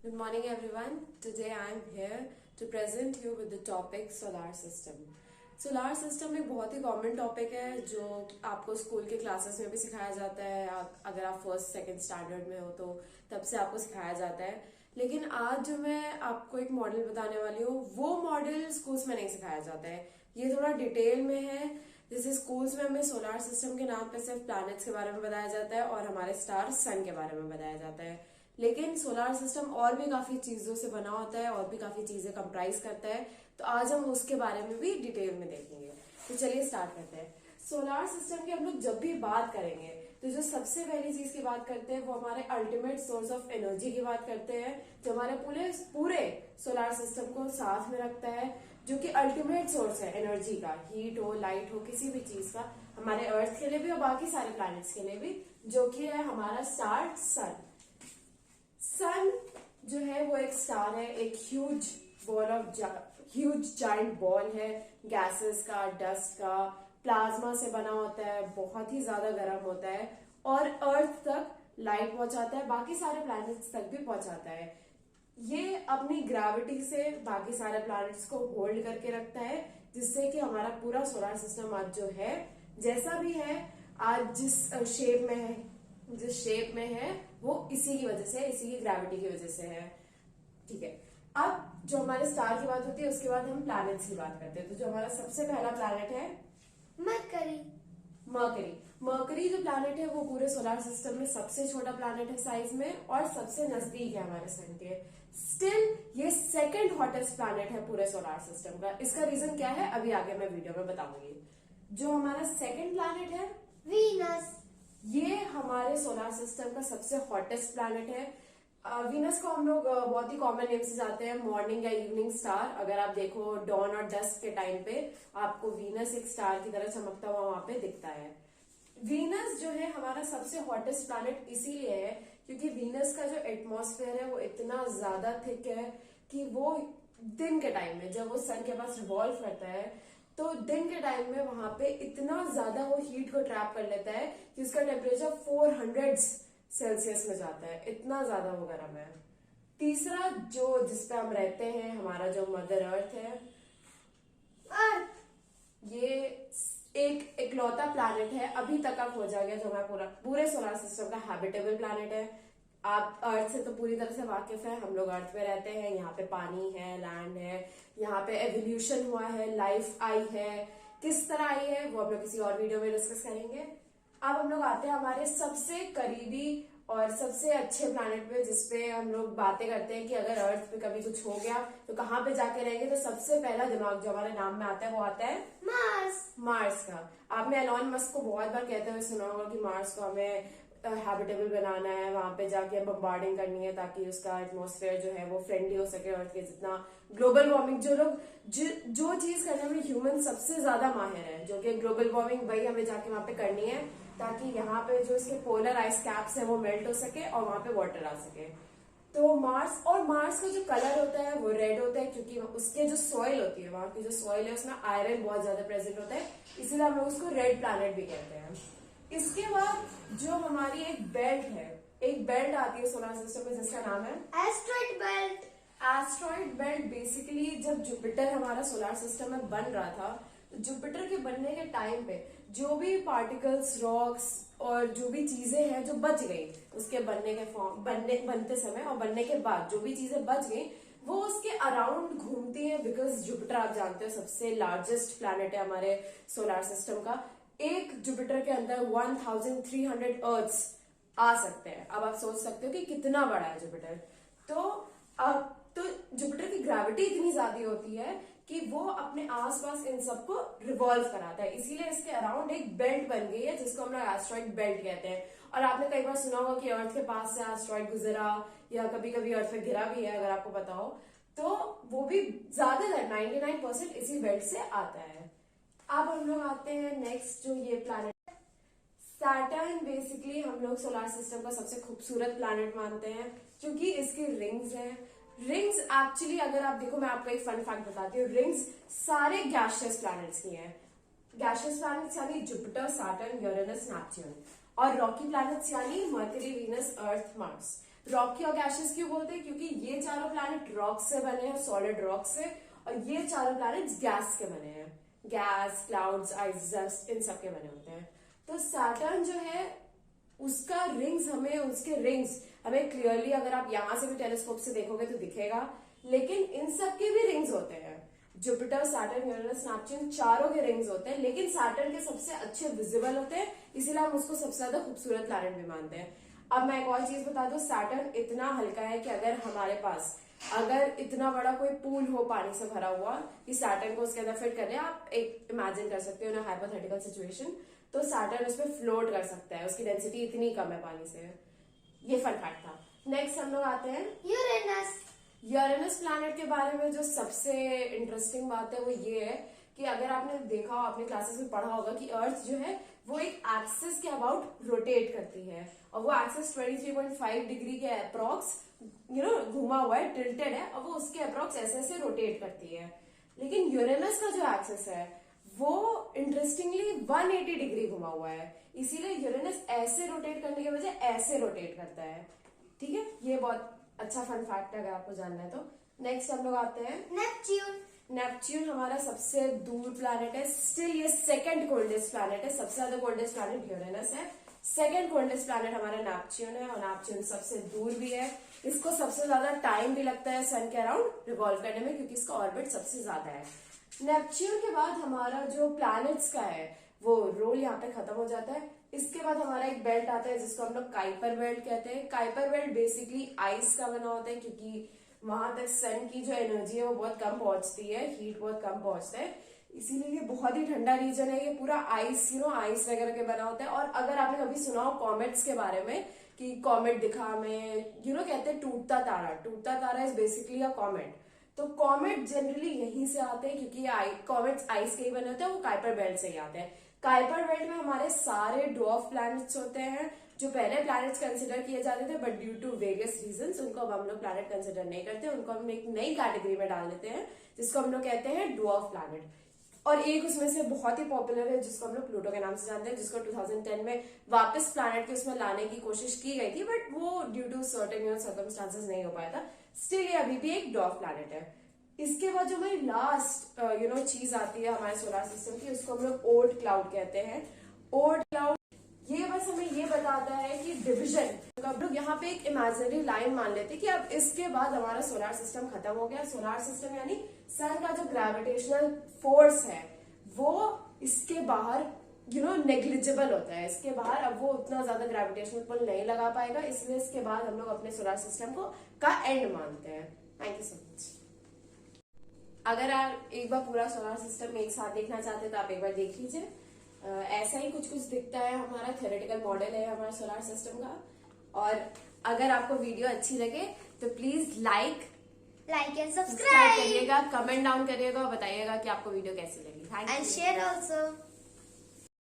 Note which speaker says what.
Speaker 1: Good morning everyone. Today I am here to present you with the topic solar system. Solar system एक बहुत ही common topic है जो आपको school के classes में भी सिखाया जाता है। अगर आप फर्स्ट सेकंड स्टैंडर्ड में हो तो तब से आपको सिखाया जाता है। लेकिन आज जो मैं आपको एक मॉडल बताने वाली हूँ वो मॉडल स्कूल्स में नहीं सिखाया जाता है। ये थोड़ा डिटेल में है। जैसे स्कूल्स में हमें सोलार सिस्टम के नाम पे सिर्फ प्लैनेट्स के बारे में बताया जाता है और हमारे स्टार सन के बारे में बताया जाता है। लेकिन सोलार सिस्टम और भी काफी चीजों से बना होता है और भी काफी चीजें कंप्राइज करता है। तो आज हम उसके बारे में भी डिटेल में देखेंगे। तो चलिए स्टार्ट करते हैं। सोलार सिस्टम की हम लोग जब भी बात करेंगे तो जो सबसे पहली चीज की बात करते हैं वो हमारे अल्टीमेट सोर्स ऑफ एनर्जी की बात करते हैं, जो हमारे पूरे पूरे सोलार सिस्टम को साथ में रखता है, जो कि अल्टीमेट सोर्स है एनर्जी का। हीट हो, लाइट हो, किसी भी चीज का, हमारे अर्थ के लिए भी और बाकी सारे प्लैनेट्स के लिए भी, जो कि है हमारा स्टार सन। सन जो है वो एक स्टार है, एक ह्यूज जाइंट बॉल है, गैसेस का, डस्ट का, प्लाज्मा से बना होता है, बहुत ही ज्यादा गर्म होता है और अर्थ तक लाइट पहुंचाता है, बाकी सारे प्लैनेट्स तक भी पहुंचाता है। ये अपनी ग्रेविटी से बाकी सारे प्लैनेट्स को होल्ड करके रखता है, जिससे कि हमारा पूरा सोलर सिस्टम आज जो है, जैसा भी है, आज जिस शेप में है वो इसी की वजह से, इसी की ग्रेविटी की वजह से है। ठीक है, अब जो हमारे स्टार की बात होती है उसके बाद हम प्लैनेट्स की बात करते हैं। तो जो हमारा सबसे पहला प्लैनेट है मरकरी जो प्लैनेट है वो पूरे सोलर सिस्टम में सबसे छोटा प्लैनेट है साइज में और सबसे नजदीक है हमारे सन के। स्टिल ये सेकंड हॉटेस्ट प्लैनेट है पूरे सोलर सिस्टम का। इसका रीजन क्या है अभी आगे मैं वीडियो में बताऊंगी। जो हमारा सेकंड प्लैनेट है
Speaker 2: वीनस,
Speaker 1: ये हमारे सोलर सिस्टम का सबसे हॉटेस्ट प्लैनेट है। वीनस को हम लोग बहुत ही कॉमन नेम से जाते हैं, मॉर्निंग या इवनिंग स्टार। अगर आप देखो डॉन और डस्क के टाइम पे आपको वीनस एक स्टार की तरह चमकता हुआ वहां पे दिखता है। वीनस जो है हमारा सबसे हॉटेस्ट प्लैनेट इसीलिए है क्योंकि वीनस का जो एटमॉस्फेयर है वो इतना ज्यादा थिक है कि वो दिन के टाइम में जब वो सन के पास रिवॉल्व करता है तो दिन के टाइम में वहां पे इतना ज्यादा वो हीट को ट्रैप कर लेता है कि उसका टेम्परेचर 400 सेल्सियस में जाता है। इतना ज्यादा वो गर्म है। तीसरा जो जिसपे हम रहते हैं, हमारा जो मदर अर्थ है,
Speaker 2: अर्थ,
Speaker 1: ये एक इकलौता प्लैनेट है अभी तक का खोजा गया जो हमारा पूरे सोलर सिस्टम का हैबिटेबल प्लैनेट है। आप अर्थ से तो पूरी तरह से वाकिफ है। हम लोग अर्थ पे रहते हैं, यहाँ पे पानी है, लैंड है, यहाँ पे एवोल्यूशन हुआ है, लाइफ आई है। किस तरह आई है वो हम लोग किसी और वीडियो में डिस्कस करेंगे। अब हम लोग आते हैं हमारे सबसे करीबी और सबसे अच्छे प्लैनेट पे, जिसपे हम लोग बातें करते हैं कि अगर अर्थ पे कभी कुछ हो गया तो कहाँ पे जाके रहेंगे। तो सबसे पहला दिमाग जो हमारे नाम में आता है वो आता है मार्स का। आपने एलॉन मस्क को बहुत बार कहते हुए सुना होगा कि मार्स को हमें हैबिटेबल बनाना है, वहां पे जाके बम्बार्डिंग करनी है ताकि उसका एटमॉस्फेयर जो है वो फ्रेंडली हो सके अर्थ के जितना। ग्लोबल वार्मिंग जो चीज करने में ह्यूमन सबसे ज्यादा माहिर है, जो कि ग्लोबल वार्मिंग, वही हमें जाके वहां पे करनी है ताकि यहाँ पे जो इसके पोलर आइस कैप्स है वो मेल्ट हो सके और वहां पे वाटर आ सके। तो मार्स का जो कलर होता है वो रेड होता है क्योंकि उसके जो सॉइल होती है, वहां की जो सॉइल है उसमें आयरन बहुत ज्यादा प्रेजेंट होता है, इसीलिए हम लोग उसको रेड प्लैनेट भी कहते हैं। इसके बाद जो हमारी एक बेल्ट आती है सोलर सिस्टम में जिसका नाम है
Speaker 2: asteroid belt.
Speaker 1: Asteroid belt basically जब जुपिटर हमारा सोलर सिस्टम में बन रहा था तो जुपिटर के बनने के टाइम पे जो भी पार्टिकल्स, रॉक्स और जो भी चीजें हैं जो बच गई उसके बनते समय और बनने के बाद जो भी चीजें बच गई वो उसके अराउंड घूमती हैं। बिकॉज जुपिटर आप जानते हो सबसे लार्जेस्ट प्लैनेट है हमारे सोलर सिस्टम का। एक जुपिटर के अंदर 1300 अर्थ्स आ सकते हैं। अब आप सोच सकते हो कि कितना बड़ा है जुपिटर। तो जुपिटर की ग्रेविटी इतनी ज्यादा होती है कि वो अपने आसपास इन सबको रिवॉल्व कराता है, इसीलिए इसके अराउंड एक बेल्ट बन गई है जिसको हम लोग एस्ट्रॉइड बेल्ट कहते हैं। और आपने कई बार सुना होगा कि अर्थ के पास से एस्ट्रॉइड गुजरा या कभी कभी अर्थ पे गिरा भी है, अगर आपको पता हो। तो वो भी ज्यादातर 99% इसी बेल्ट से आता है। अब हम लोग आते हैं नेक्स्ट जो ये प्लैनेट सैटर्न। बेसिकली हम लोग सोलर सिस्टम का सबसे खूबसूरत प्लैनेट मानते हैं क्योंकि इसकी रिंग्स हैं। रिंग्स एक्चुअली अगर आप देखो, मैं आपको एक फन फैक्ट बताती हूँ, रिंग्स सारे गैशियस प्लैनेट्स की हैं। गैशियस प्लैनेट्स यानी जुपिटर, सैटर्न, यूरेनस, नेपच्यून, और रॉकी प्लैनेट्स यानी मर्करी, वीनस, अर्थ, मार्स। रॉकी और गैसेस क्यों बोलते हैं? क्योंकि ये चारों प्लैनेट रॉक से बने हैं, सॉलिड रॉक से, और ये चारों प्लैनेट्स गैस के बने हैं, गैस, क्लाउड्स, आइस, डस्ट, इन सब के बने होते हैं। तो सैटर्न जो है उसका रिंग्स हमें क्लियरली, अगर आप यहां से भी टेलीस्कोप से देखोगे तो दिखेगा, लेकिन इन सब के भी रिंग्स होते हैं। जुपिटर, सैटर्न, यूरेनस, नेपच्यून चारों के रिंग्स होते हैं, लेकिन सैटर्न के सबसे अच्छे विजिबल होते हैं, इसीलिए हम उसको सबसे ज्यादा खूबसूरत प्लैनेट भी मानते हैं। अब मैं एक और चीज बता दूं, सैटर्न इतना हल्का है कि अगर इतना बड़ा कोई पूल हो पानी से भरा हुआ कि सैटर्न को उसके अंदर फिट कर ले, आप एक इमेजिन कर सकते हो ना हाइपोथेटिकल सिचुएशन, तो सैटर्न उसमें फ्लोट कर सकता है, उसकी डेंसिटी इतनी कम है पानी से। ये फन फैक्ट था। नेक्स्ट हम लोग आते हैं यूरेनस प्लैनेट के बारे में। जो सबसे इंटरेस्टिंग बात है वो ये है कि अगर आपने देखा हो, अपने क्लासेस में पढ़ा होगा कि अर्थ जो है वो एक एक्सिस के अबाउट रोटेट करती है, और वो एक्सिस 23.5 डिग्री के अप्रॉक्स घुमा हुआ है, टिल्टेड है, और वो उसके अप्रॉक्स ऐसे ऐसे रोटेट करती है। लेकिन यूरेनस का जो एक्सिस है वो इंटरेस्टिंगली 180 डिग्री घुमा हुआ है, इसीलिए यूरेनस ऐसे रोटेट करने के बजाय ऐसे रोटेट करता है। ठीक है, ये बहुत अच्छा फन फैक्ट है अगर आपको जानना है तो। नेक्स्ट हम लोग आते हैं नेपच्यून हमारा सबसे दूर प्लैनेट है, स्टिल ये सेकंड कोल्डेस्ट प्लैनेट है, सबसे ज्यादा कोल्डेस्ट प्लैनेट यूरेनस है, सेकंड कोल्डेस्ट प्लैनेट हमारा नेपच्यून है, और नेपच्यून सबसे दूर भी है। इसको सबसे ज्यादा टाइम भी लगता है सन के अराउंड रिवॉल्व करने में, क्योंकि इसका ऑर्बिट सबसे ज्यादा है। नेपच्यून के बाद हमारा जो प्लैनेट्स का है वो रोल यहाँ पे खत्म हो जाता है। इसके बाद हमारा एक बेल्ट आता है जिसको हम लोग काइपर बेल्ट कहते हैं। काइपर बेल्ट बेसिकली आइस का बना होता है, क्योंकि वहां तक सन की जो एनर्जी है वो बहुत कम पहुंचती है, हीट बहुत कम पहुंचता है, इसीलिए ये बहुत ही ठंडा रीजन है। ये पूरा आइस आइस वगैरह के बना होता है। और अगर आपने कभी सुना हो कॉमेट्स के बारे में कि कॉमेट दिखा हमें, कहते हैं टूटता तारा इज बेसिकली अ कॉमेट। तो कॉमेट जनरली यहीं से आते हैं, क्योंकि कॉमेट्स आइस के ही बने होते हैं, वो काइपर बेल्ट से ही आते हैं। काइपर बेल्ट में हमारे सारे ड्वार्फ प्लैनेट्स होते हैं, जो पहले प्लैनेट्स कंसिडर किए जाते थे, but due to various reasons उनको अब हम लोग प्लैनेट कंसिडर नहीं करते, उनको हम एक नई कैटेगरी में डाल देते हैं, जिसको हम लोग कहते हैं ड्वार्फ प्लैनेट। और एक उसमें से बहुत ही पॉपुलर है जिसको हम लोग प्लूटो के नाम से जानते हैं, जिसको 2010 में वापस प्लैनेट के उसमें लाने की कोशिश की गई थी, बट वो ड्यू टू सर्टेन सर्कमस्टांसेस नहीं हो पाया था। स्टिल ये अभी भी एक ड्वार्फ प्लैनेट है। इसके बाद जो हमारी लास्ट चीज आती है हमारे सोलर सिस्टम की, उसको हम लोग ओर्ट क्लाउड कहते हैं। ओर्ट क्लाउड ये बस हमें ये बताता है कि डिवीजन, हम लोग यहाँ पे एक इमेजिनरी लाइन मान लेते हैं कि अब इसके बाद हमारा सोलर सिस्टम खत्म हो गया। सोलर सिस्टम यानी सन का जो ग्रेविटेशनल फोर्स है वो इसके बाहर नेग्लिजिबल होता है, इसके बाहर अब वो उतना ज्यादा ग्रेविटेशनल पुल नहीं लगा पाएगा, इसलिए इसके बाद हम लोग अपने सोलर सिस्टम का एंड मानते हैं। Thank you so much. अगर आप एक बार पूरा सोलर सिस्टम एक साथ देखना चाहते हैं तो आप एक बार देख लीजिए। ऐसा ही कुछ दिखता है, हमारा थ्योरेटिकल मॉडल है हमारा सोलर सिस्टम का। और अगर आपको वीडियो अच्छी लगे तो प्लीज लाइक
Speaker 2: एंड सब्सक्राइब
Speaker 1: करिएगा, कमेंट डाउन करिएगा और बताइएगा कि आपको वीडियो कैसी लगी। Thank you.
Speaker 2: And share also.